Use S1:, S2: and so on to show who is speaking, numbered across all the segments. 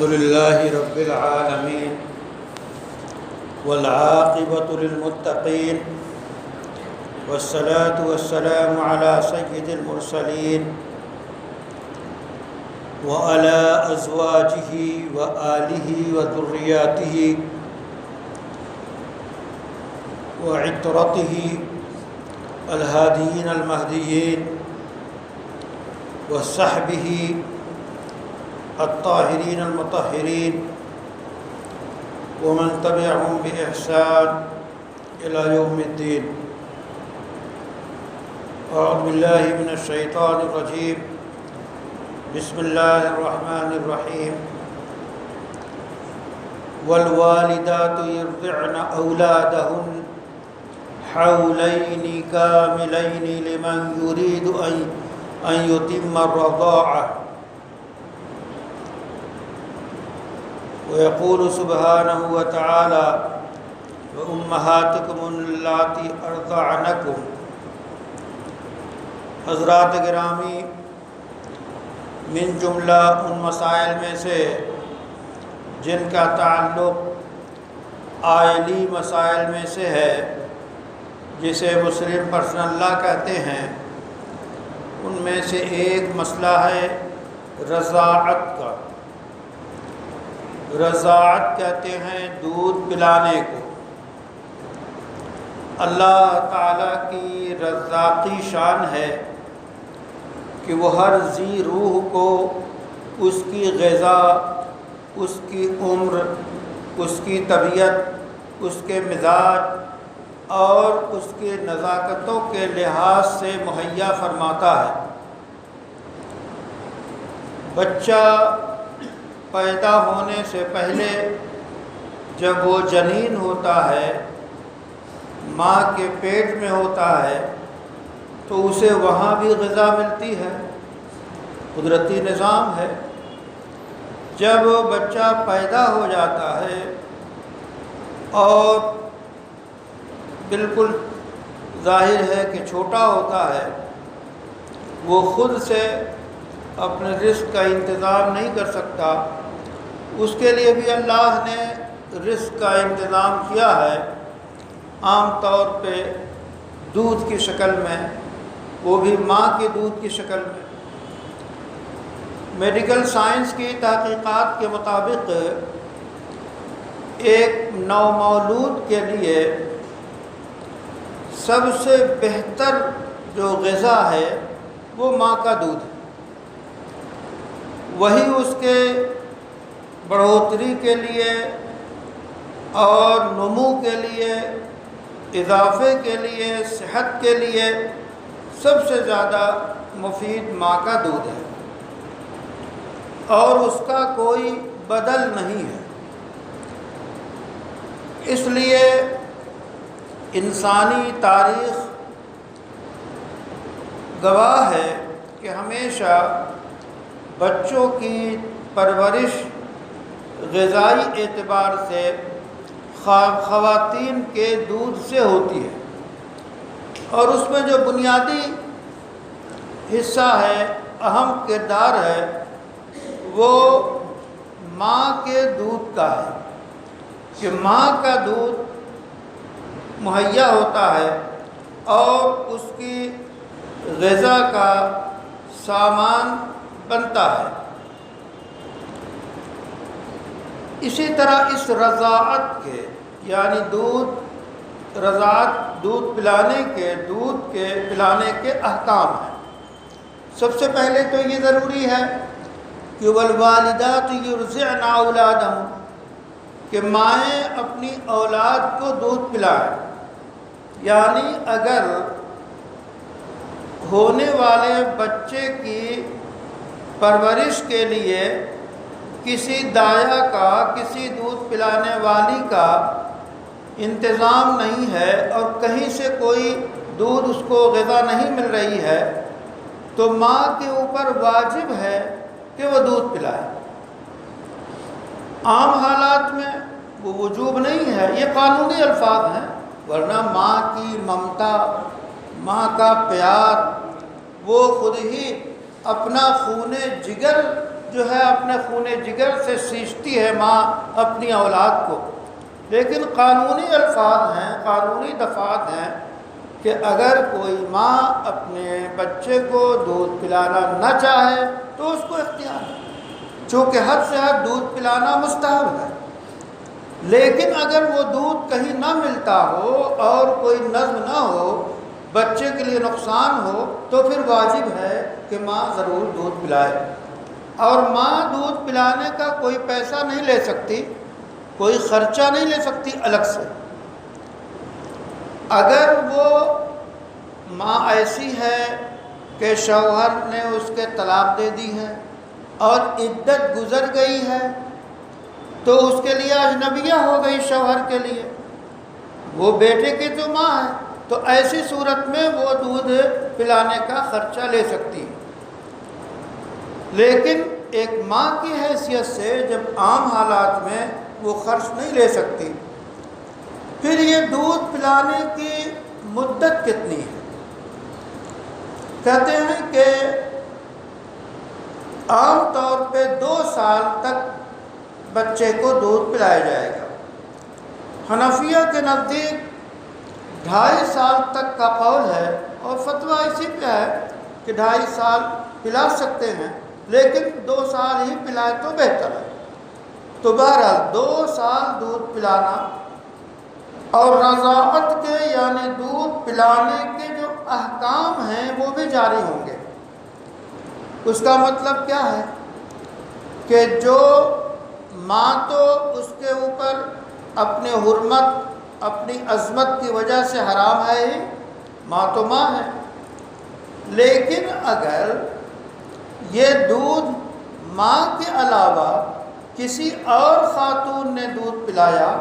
S1: الحمد لله رب العالمين والعاقبة للمتقين والصلاة والسلام على سيد المرسلين وعلى أزواجه وآله وذرياته وعترته الهاديين المهديين وصحبه الطاهرين المطهرين ومن تبعهم بإحسان إلى يوم الدين. أعوذ بالله من الشيطان الرجيم. بسم الله الرحمن الرحيم. والوالدات يرضعن أولادهن حولين كاملين لمن يريد أن يتم الرضاعة. ويقول سبحانه وتعالى وأمهاتكم اللاتي أرضعنكم. حضرات گرامی، من جملہ ان مسائل میں سے جن کا تعلق آئلی مسائل میں سے ہے، جسے مسلم پرسنل لاء کہتے ہیں، ان میں سے ایک مسئلہ ہے رضاعت کا۔ رضاعت کہتے ہیں دودھ پلانے کو۔ اللہ تعالیٰ کی رزاقی شان ہے کہ وہ ہر ذی روح کو اس کی غذا، اس کی عمر، اس کی طبیعت، اس کے مزاج اور اس کے نزاکتوں کے لحاظ سے مہیا فرماتا ہے۔ بچہ پیدا ہونے سے پہلے جب وہ جنین ہوتا ہے، ماں کے پیٹ میں ہوتا ہے، تو اسے وہاں بھی غذا ملتی ہے، قدرتی نظام ہے۔ جب بچہ پیدا ہو جاتا ہے اور بالکل ظاہر ہے کہ چھوٹا ہوتا ہے، وہ خود سے اپنے رزق کا انتظام نہیں کر سکتا، اس کے لیے بھی اللہ نے رزق کا انتظام کیا ہے، عام طور پہ دودھ کی شکل میں، وہ بھی ماں کے دودھ کی شکل میں۔ میڈیکل سائنس کی تحقیقات کے مطابق ایک نومولود کے لیے سب سے بہتر جو غذا ہے وہ ماں کا دودھ ہے۔ وہی اس کے بڑھوتری کے لیے اور نمو کے لیے، اضافے کے لیے، صحت کے لیے سب سے زیادہ مفید ماں کا دودھ ہے، اور اس کا کوئی بدل نہیں ہے۔ اس لیے انسانی تاریخ گواہ ہے کہ ہمیشہ بچوں کی پرورش غذائی اعتبار سے خواتین کے دودھ سے ہوتی ہے، اور اس میں جو بنیادی حصہ ہے، اہم کردار ہے، وہ ماں کے دودھ کا ہے کہ ماں کا دودھ مہیا ہوتا ہے اور اس کی غذا کا سامان بنتا ہے۔ اسی طرح اس رضاعت کے یعنی دودھ پلانے کے احکام ہیں۔ سب سے پہلے تو یہ ضروری ہے کہ والوالدات یرضعن اولادہم، کہ مائیں اپنی اولاد کو دودھ پلائیں، یعنی اگر ہونے والے بچے کی پرورش کے لیے کسی دایا کا، کسی دودھ پلانے والی کا انتظام نہیں ہے اور کہیں سے کوئی دودھ اس کو غذا نہیں مل رہی ہے، تو ماں کے اوپر واجب ہے کہ وہ دودھ پلائے۔ عام حالات میں وہ وجوب نہیں ہے، یہ قانونی الفاظ ہیں، ورنہ ماں کی ممتا، ماں کا پیار، وہ خود ہی اپنا خون جگر جو ہے اپنے خون جگر سے سینچتی ہے ماں اپنی اولاد کو، لیکن قانونی الفاظ ہیں، قانونی دفعات ہیں کہ اگر کوئی ماں اپنے بچے کو دودھ پلانا نہ چاہے تو اس کو اختیار ہے، چونکہ حد سے حد دودھ پلانا مستحب ہے، لیکن اگر وہ دودھ کہیں نہ ملتا ہو اور کوئی نظم نہ ہو، بچے کے لیے نقصان ہو، تو پھر واجب ہے کہ ماں ضرور دودھ پلائے، اور ماں دودھ پلانے کا کوئی پیسہ نہیں لے سکتی، کوئی خرچہ نہیں لے سکتی الگ سے۔ اگر وہ ماں ایسی ہے کہ شوہر نے اس کے طلاق دے دی ہے اور عدت گزر گئی ہے تو اس کے لیے اجنبیہ ہو گئی شوہر کے لیے، وہ بیٹے کی تو ماں ہے، تو ایسی صورت میں وہ دودھ پلانے کا خرچہ لے سکتی ہے، لیکن ایک ماں کی حیثیت سے جب عام حالات میں وہ خرچ نہیں لے سکتی۔ پھر یہ دودھ پلانے کی مدت کتنی ہے؟ کہتے ہیں کہ عام طور پہ 2 سال تک بچے کو دودھ پلایا جائے گا۔ حنفیہ کے نزدیک 2.5 سال تک کا قول ہے، اور فتویٰ اسی پہ ہے کہ 2.5 سال پلا سکتے ہیں، لیکن 2 سال ہی پلائے تو بہتر ہے۔ تو بہرحال 2 سال دودھ پلانا، اور رضاعت کے یعنی دودھ پلانے کے جو احکام ہیں وہ بھی جاری ہوں گے۔ اس کا مطلب کیا ہے کہ جو ماں تو اس کے اوپر اپنے حرمت، اپنی عظمت کی وجہ سے حرام ہے ہی، ماں تو ماں ہے، لیکن اگر یہ دودھ ماں کے علاوہ کسی اور خاتون نے دودھ پلایا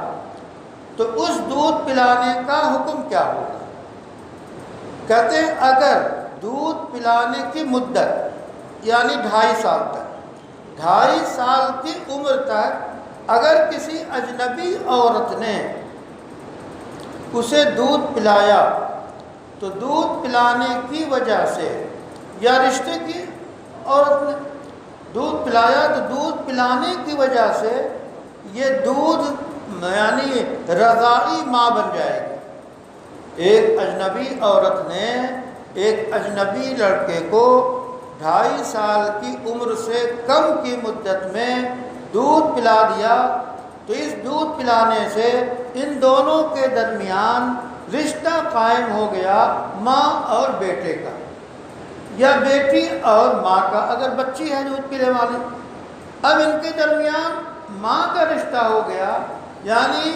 S1: تو اس دودھ پلانے کا حکم کیا ہوگا؟ کہتے ہیں اگر دودھ پلانے کی مدت یعنی 2.5 سال تک، 2.5 سال کی عمر تک اگر کسی اجنبی عورت نے اسے دودھ پلایا تو دودھ پلانے کی وجہ سے، یا رشتے کی عورت نے دودھ پلایا تو دودھ پلانے کی وجہ سے یہ دودھ یعنی رضاعی ماں بن جائے گی۔ ایک اجنبی عورت نے ایک اجنبی لڑکے کو 2.5 سال کی عمر سے کم کی مدت میں دودھ پلا دیا تو اس دودھ پلانے سے ان دونوں کے درمیان رشتہ قائم ہو گیا ماں اور بیٹے کا، یا بیٹی اور ماں کا اگر بچی ہے دودھ پینے والی، اب ان کے درمیان ماں کا رشتہ ہو گیا۔ یعنی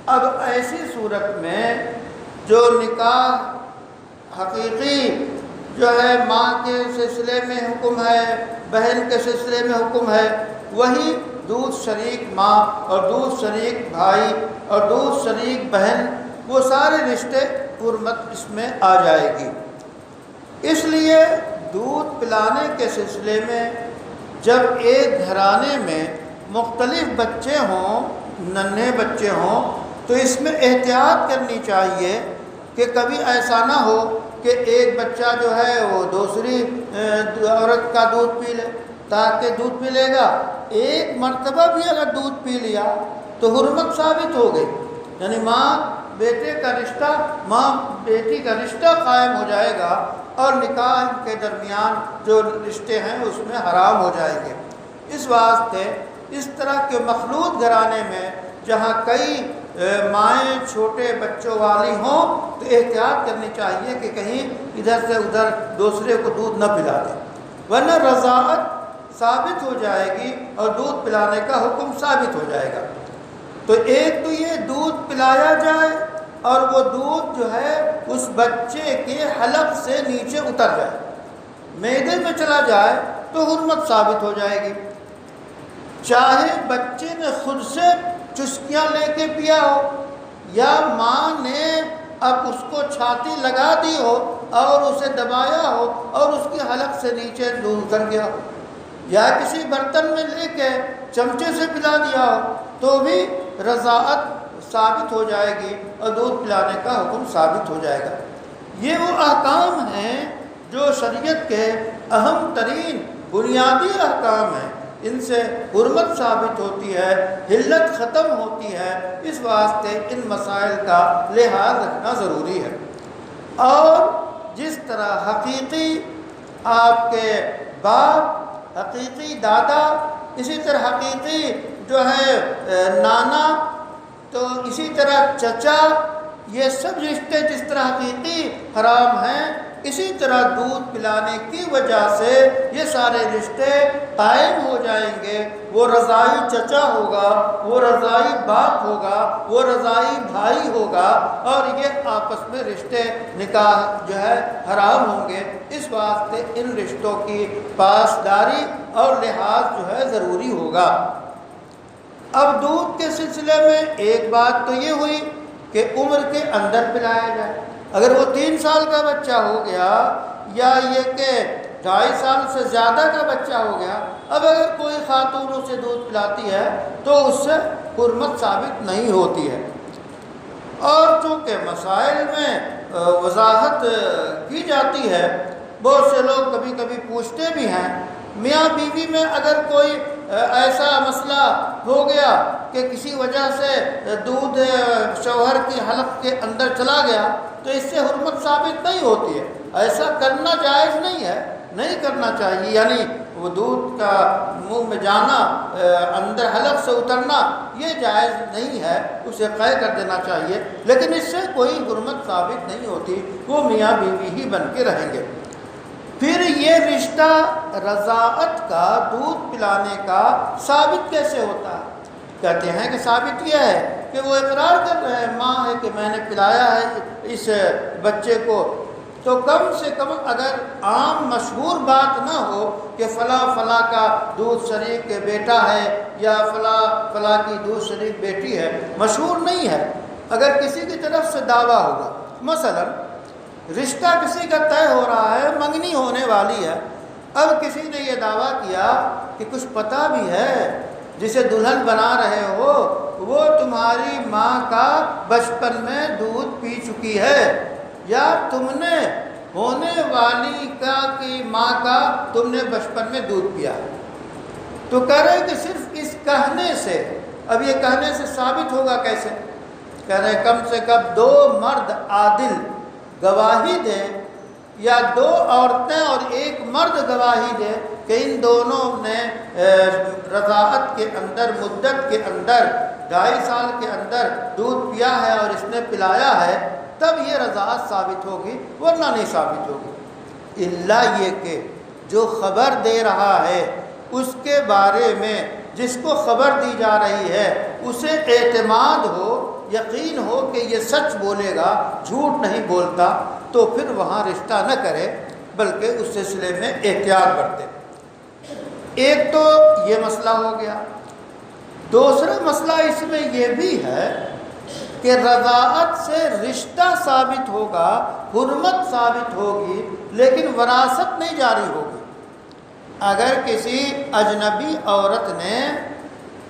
S1: اب ایسی صورت میں جو نکاح حقیقی جو ہے ماں کے سلسلے میں حکم ہے، بہن کے سلسلے میں حکم ہے، وہی دودھ شریک ماں اور دودھ شریک بھائی اور دودھ شریک بہن، وہ سارے رشتے حرمت اس میں آ جائے گی۔ اس لیے دودھ پلانے کے سلسلے میں جب ایک گھرانے میں مختلف بچے ہوں، ننھے بچے ہوں، تو اس میں احتیاط کرنی چاہیے کہ کبھی ایسا نہ ہو کہ ایک بچہ جو ہے وہ دوسری عورت کا دودھ پی لے، تاکہ دودھ پی لے گا، ایک مرتبہ بھی اگر دودھ پی لیا تو حرمت ثابت ہو گئی، یعنی ماں بیٹے کا رشتہ، ماں بیٹی کا رشتہ قائم ہو جائے گا، اور نکاح کے درمیان جو رشتے ہیں اس میں حرام ہو جائیں گے۔ اس واسطے اس طرح کے مخلوط گھرانے میں جہاں کئی مائیں چھوٹے بچوں والی ہوں تو احتیاط کرنی چاہیے کہ کہیں ادھر سے ادھر دوسرے کو دودھ نہ پلا دیں، ورنہ رضاعت ثابت ہو جائے گی اور دودھ پلانے کا حکم ثابت ہو جائے گا۔ تو ایک تو یہ دودھ پلایا جائے اور وہ دودھ جو ہے اس بچے کے حلق سے نیچے اتر جائے، معدے میں چلا جائے تو حرمت ثابت ہو جائے گی، چاہے بچے نے خود سے چسکیاں لے کے پیا ہو یا ماں نے اب اس کو چھاتی لگا دی ہو اور اسے دبایا ہو اور اس کی حلق سے نیچے دودھ اتر گیا ہو، یا کسی برتن میں لے کے چمچے سے پلا دیا ہو، تو بھی رضاعت ثابت ہو جائے گی اور دودھ پلانے کا حکم ثابت ہو جائے گا۔ یہ وہ احکام ہیں جو شریعت کے اہم ترین بنیادی احکام ہیں ان سے حرمت ثابت ہوتی ہے، حلت ختم ہوتی ہے، اس واسطے ان مسائل کا لحاظ رکھنا ضروری ہے۔ اور جس طرح حقیقی آپ کے باپ، حقیقی دادا، اسی طرح حقیقی جو ہے نانا، تو اسی طرح چچا، یہ سب رشتے جس طرح حقیقی حرام ہیں، اسی طرح دودھ پلانے کی وجہ سے یہ سارے رشتے قائم ہو جائیں گے۔ وہ رضاعی چچا ہوگا، وہ رضاعی باپ ہوگا، وہ رضاعی بھائی ہوگا، اور یہ آپس میں رشتے نکاح جو ہے حرام ہوں گے۔ اس واسطے ان رشتوں کی پاسداری اور لحاظ جو ہے ضروری ہوگا۔ اب دودھ کے سلسلے میں ایک بات تو یہ ہوئی کہ عمر کے اندر پلایا جائے۔ اگر وہ 3 سال کا بچہ ہو گیا یا یہ کہ 2.5 سال سے زیادہ کا بچہ ہو گیا، اب اگر کوئی خاتون اسے دودھ پلاتی ہے تو اس سے حرمت ثابت نہیں ہوتی ہے۔ اور چونکہ مسائل میں وضاحت کی جاتی ہے، بہت سے لوگ کبھی کبھی پوچھتے بھی ہیں، میاں بیوی میں اگر کوئی ایسا مسئلہ ہو گیا کہ کسی وجہ سے دودھ شوہر کی حلق کے اندر چلا گیا تو اس سے حرمت ثابت نہیں ہوتی ہے۔ ایسا کرنا جائز نہیں ہے، نہیں کرنا چاہیے، یعنی وہ دودھ کا منہ میں جانا، اندر حلق سے اترنا، یہ جائز نہیں ہے، اسے قطع کر دینا چاہیے، لیکن اس سے کوئی حرمت ثابت نہیں ہوتی، وہ میاں بیوی ہی بن کے رہیں گے۔ پھر یہ رشتہ رضاعت کا، دودھ پلانے کا ثابت کیسے ہوتا ہے؟ کہتے ہیں کہ ثابت یہ ہے کہ وہ اقرار کر رہے ہیں، ماں ہے کہ میں نے پلایا ہے اس بچے کو، تو کم سے کم اگر عام مشہور بات نہ ہو کہ فلاں فلاں کا دودھ شریک کے بیٹا ہے یا فلاں فلاں کی دودھ شریک بیٹی ہے، مشہور نہیں ہے، اگر کسی کی طرف سے دعویٰ ہوگا، مثلا رشتہ کسی کا طے ہو رہا ہے، منگنی ہونے والی ہے، اب کسی نے یہ دعویٰ کیا کہ کچھ پتہ بھی ہے جسے دلہن بنا رہے ہو وہ تمہاری ماں کا بچپن میں دودھ پی چکی ہے، یا تم نے ہونے والی کی ماں کا تم نے بچپن میں دودھ پیا، تو کہہ رہے کہ صرف اس کہنے سے، اب یہ کہنے سے ثابت ہوگا کیسے؟ کہہ رہے کم سے کم 2 مرد عادل گواہی دے، یا 2 عورتیں اور 1 مرد گواہی دے کہ ان دونوں نے رضاعت کے اندر، مدت کے اندر، 2.5 سال کے اندر دودھ پیا ہے اور اس نے پلایا ہے، تب یہ رضاعت ثابت ہوگی، ورنہ نہیں ثابت ہوگی۔ الا یہ کہ جو خبر دے رہا ہے اس کے بارے میں، جس کو خبر دی جا رہی ہے، اسے اعتماد ہو، یقین ہو کہ یہ سچ بولے گا، جھوٹ نہیں بولتا، تو پھر وہاں رشتہ نہ کرے، بلکہ اس سلسلے میں احتیاط برتے۔ ایک تو یہ مسئلہ ہو گیا۔ دوسرا مسئلہ اس میں یہ بھی ہے کہ رضاعت سے رشتہ ثابت ہوگا، حرمت ثابت ہوگی، لیکن وراثت نہیں جاری ہوگی۔ اگر کسی اجنبی عورت نے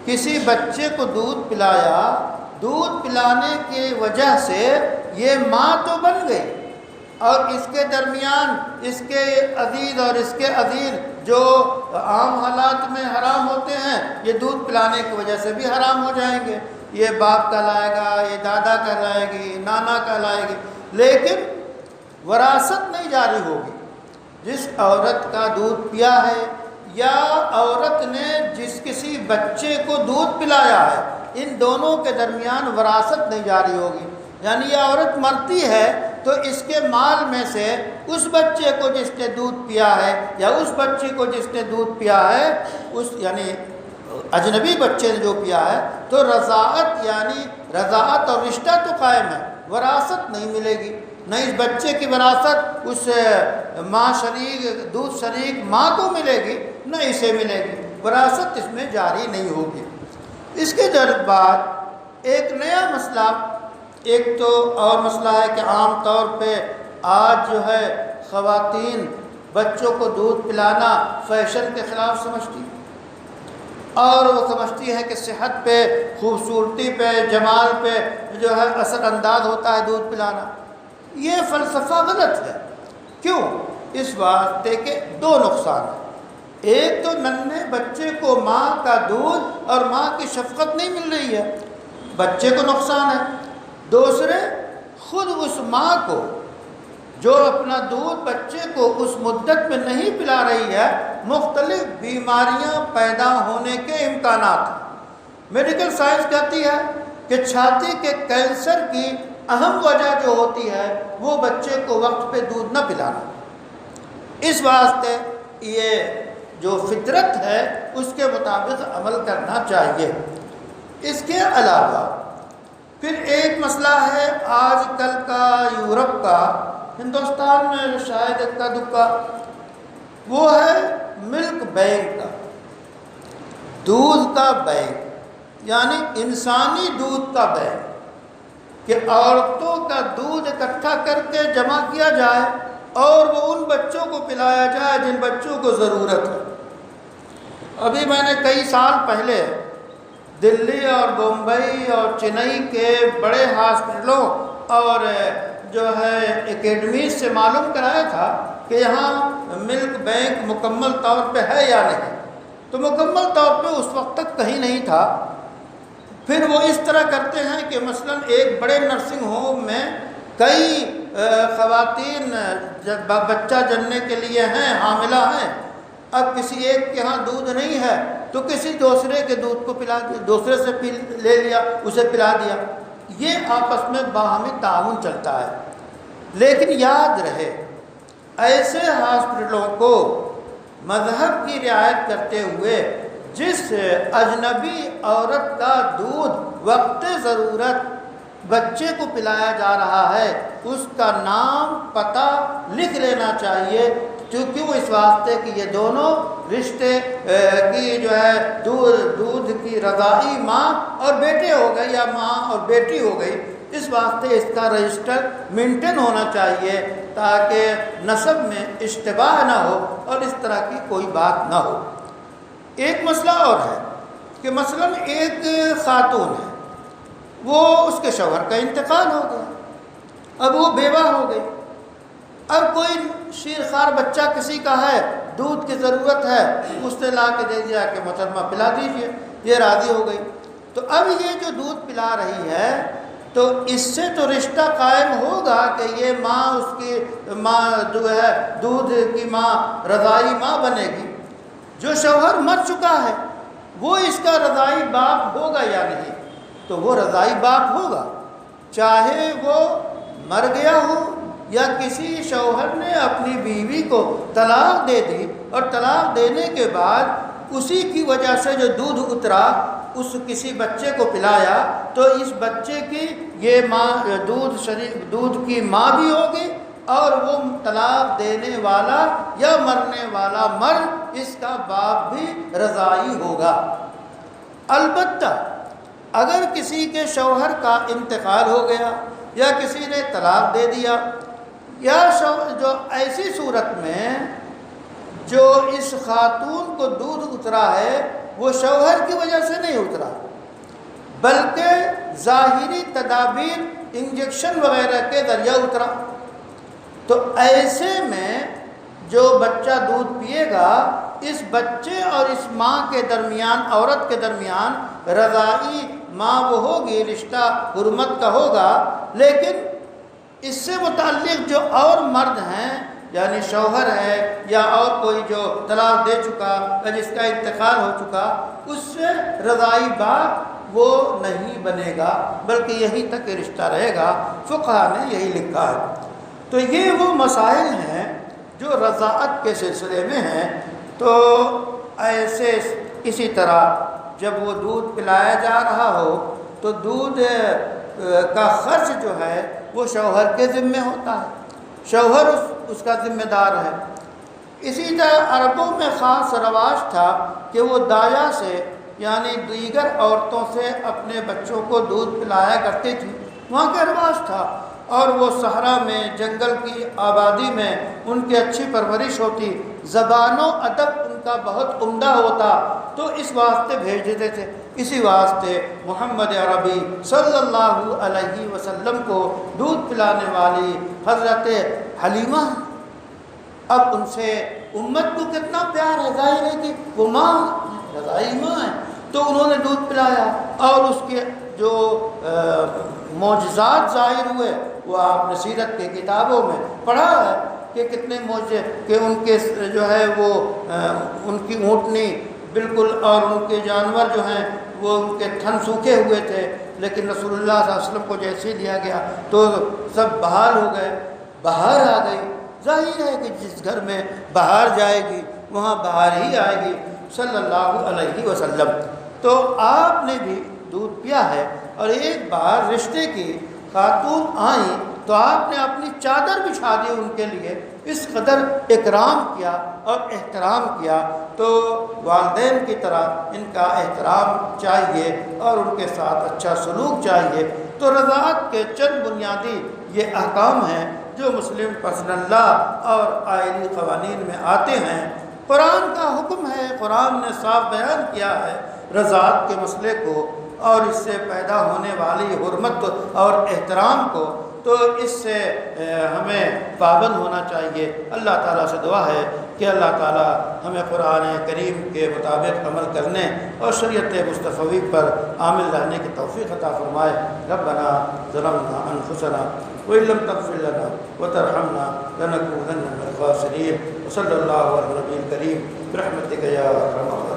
S1: کسی بچے کو دودھ پلایا، دودھ پلانے کی وجہ سے یہ ماں تو بن گئی، اور اس کے درمیان اس کے عزیز اور اس کے عزیز جو عام حالات میں حرام ہوتے ہیں، یہ دودھ پلانے کی وجہ سے بھی حرام ہو جائیں گے۔ یہ باپ کہلائے گا، یہ دادا کہلائے گی، نانا کہلائے گی، لیکن وراثت نہیں جاری ہوگی۔ جس عورت کا دودھ پیا ہے یا عورت نے جس کسی بچے کو دودھ پلایا ہے، ان دونوں کے درمیان وراثت نہیں جاری ہوگی، یعنی یہ عورت مرتی ہے تو اس کے مال میں سے اس بچے کو جس نے دودھ پیا ہے یا اس بچی کو جس نے دودھ پیا ہے، اس یعنی اجنبی بچے نے جو پیا ہے، تو رضاعت یعنی رضاعت اور رشتہ تو قائم ہے، وراثت نہیں ملے گی، نہ اس بچے کی وراثت اس ماں شریک، دودھ شریک ماں کو ملے گی، نہ اسے ملے گی، وراثت اس میں جاری نہیں ہوگی۔ اس کے بعد ایک نیا مسئلہ، ایک تو اور مسئلہ ہے کہ عام طور پہ آج جو ہے خواتین بچوں کو دودھ پلانا فیشن کے خلاف سمجھتی ہیں، اور وہ سمجھتی ہے کہ صحت پہ، خوبصورتی پہ، جمال پہ جو ہے اثر انداز ہوتا ہے دودھ پلانا۔ یہ فلسفہ غلط ہے۔ کیوں؟ اس واسطے کہ 2 نقصان ہیں۔ ایک تو ننھے بچے کو ماں کا دودھ اور ماں کی شفقت نہیں مل رہی ہے، بچے کو نقصان ہے۔ دوسرے، خود اس ماں کو جو اپنا دودھ بچے کو اس مدت میں نہیں پلا رہی ہے، مختلف بیماریاں پیدا ہونے کے امکانات ہیں۔ میڈیکل سائنس کہتی ہے کہ چھاتی کے کینسر کی اہم وجہ جو ہوتی ہے وہ بچے کو وقت پہ دودھ نہ پلانا۔ اس واسطے یہ جو فطرت ہے اس کے مطابق عمل کرنا چاہیے۔ اس کے علاوہ پھر ایک مسئلہ ہے آج کل کا یورپ کا، ہندوستان میں شاید اکا دکا، وہ ہے ملک بینک کا، دودھ کا بینک، یعنی انسانی دودھ کا بینک، کہ عورتوں کا دودھ اکٹھا کر کے جمع کیا جائے اور وہ ان بچوں کو پلایا جائے جن بچوں کو ضرورت ہے۔ ابھی میں نے کئی سال پہلے دلی اور بمبئی اور چنئی کے بڑے ہاسپٹلوں اور جو ہے اکیڈمیز سے معلوم کرایا تھا کہ یہاں ملک بینک مکمل طور پہ ہے یا نہیں، تو مکمل طور پہ اس وقت تک کہیں نہیں تھا۔ پھر وہ اس طرح کرتے ہیں کہ مثلا ایک بڑے نرسنگ ہوم میں کئی خواتین بچہ جننے کے لیے ہیں، حاملہ ہیں، اب کسی ایک کے ہاں دودھ نہیں ہے تو کسی دوسرے کے دودھ کو پلا دیا، دوسرے سے لے لیا، اسے پلا دیا۔ یہ آپس میں باہمی تعاون چلتا ہے۔ لیکن یاد رہے، ایسے ہاسپٹلوں کو مذہب کی رعایت کرتے ہوئے جس اجنبی عورت کا دودھ وقت ضرورت بچے کو پلایا جا رہا ہے اس کا نام پتہ لکھ لینا چاہیے، کیونکہ وہ اس واسطے کہ یہ دونوں رشتے کی جو ہے دودھ کی رضاعی ماں اور بیٹے ہو گئے یا ماں اور بیٹی ہو گئی، اس واسطے اس کا رجسٹر مینٹین ہونا چاہیے تاکہ نسب میں اشتباہ نہ ہو اور اس طرح کی کوئی بات نہ ہو۔ ایک مسئلہ اور ہے کہ مثلا ایک خاتون ہے، وہ اس کے شوہر کا انتقال ہو گیا، اب وہ بیوہ ہو گئی، اب کوئی شیرخوار بچہ کسی کا ہے، دودھ کی ضرورت ہے، اس نے لا کے دے دیا کہ محترمہ پلا دیجئے، یہ راضی ہو گئی، تو اب یہ جو دودھ پلا رہی ہے تو اس سے تو رشتہ قائم ہوگا کہ یہ ماں اس کی ماں جو ہے دودھ کی ماں رضاعی ماں بنے گی۔ جو شوہر مر چکا ہے وہ اس کا رضاعی باپ ہوگا یا نہیں؟ تو وہ رضاعی باپ ہوگا، چاہے وہ مر گیا ہو یا کسی شوہر نے اپنی بیوی کو طلاق دے دی اور طلاق دینے کے بعد اسی کی وجہ سے جو دودھ اترا اس کسی بچے کو پلایا، تو اس بچے کی یہ ماں دودھ کی ماں بھی ہوگی اور وہ طلاق دینے والا یا مرنے والا مرد اس کا باپ بھی رضاعی ہوگا۔ البتہ اگر کسی کے شوہر کا انتقال ہو گیا یا کسی نے طلاق دے دیا یا جو ایسی صورت میں جو اس خاتون کو دودھ اترا ہے وہ شوہر کی وجہ سے نہیں اترا بلکہ ظاہری تدابیر انجیکشن وغیرہ کے ذریعہ اترا، تو ایسے میں جو بچہ دودھ پیے گا اس بچے اور اس ماں کے درمیان، عورت کے درمیان رضاعی ماں وہ ہوگی، رشتہ حرمت کا ہوگا، لیکن اس سے متعلق جو اور مرد ہیں یعنی شوہر ہے یا اور کوئی جو طلاق دے چکا یا جس کا انتقال ہو چکا اس سے رضاعی باپ وہ نہیں بنے گا بلکہ یہیں تک رشتہ رہے گا۔ فقہ نے یہی لکھا ہے۔ تو یہ وہ مسائل ہیں جو رضاعت کے سلسلے میں ہیں۔ تو ایسے اسی طرح جب وہ دودھ پلایا جا رہا ہو تو دودھ کا خرچ جو ہے وہ شوہر کے ذمہ ہوتا ہے، شوہر اس کا ذمہ دار ہے۔ اسی طرح عربوں میں خاص رواج تھا کہ وہ دایا سے یعنی دیگر عورتوں سے اپنے بچوں کو دودھ پلایا کرتی تھی، وہاں کا رواج تھا، اور وہ صحرا میں جنگل کی آبادی میں ان کی اچھی پرورش ہوتی، زبان و ادب ان کا بہت عمدہ ہوتا، تو اس واسطے بھیج دیتے تھے۔ اسی واسطے محمد عربی صلی اللہ علیہ وسلم کو دودھ پلانے والی حضرت حلیمہ اب ان سے امت کو کتنا پیار ہے، ظاہر ہے کہ وہ ماں رضائی ماں ہے، تو انہوں نے دودھ پلایا اور اس کے جو معجزات ظاہر ہوئے وہ آپ نے سیرت کے کتابوں میں پڑھا ہے کہ کتنے معجزے، کہ ان کے جو ہے وہ ان کی اونٹنی بالکل اور ان کے جانور جو ہیں وہ ان کے تھن سوکھے ہوئے تھے، لیکن رسول اللہ صلی اللہ علیہ وسلم کو جیسے دیا گیا تو سب بحال ہو گئے، بہار آ گئی۔ ظاہر ہے کہ جس گھر میں بہار جائے گی وہاں بہار ہی آئے گی صلی اللہ علیہ وسلم۔ تو آپ نے بھی دودھ پیا ہے، اور ایک بار رشتے کی خاتون آئیں تو آپ نے اپنی چادر بچھا دی ان کے لیے، اس قدر اکرام کیا اور احترام کیا۔ تو والدین کی طرح ان کا احترام چاہیے اور ان کے ساتھ اچھا سلوک چاہیے۔ تو رضاعت کے چند بنیادی یہ احکام ہیں جو مسلم پرسنل لا اور آئینی قوانین میں آتے ہیں۔ قرآن کا حکم ہے، قرآن نے صاف بیان کیا ہے رضاعت کے مسئلے کو اور اس سے پیدا ہونے والی حرمت اور احترام کو، تو اس سے ہمیں پابند ہونا چاہیے۔ اللہ تعالیٰ سے دعا ہے کہ اللہ تعالیٰ ہمیں قرآن کریم کے مطابق عمل کرنے اور شریعت مصطفی پر عامل رہنے کی توفیق عطا فرمائے۔ ربنا ظلمنا انفسنا وإن لم تغفر لنا وترحمنا لنكونن من الخاسرين، وصلی اللہ علیہ النبی الکریم برحمتک یا ارحم الراحمین۔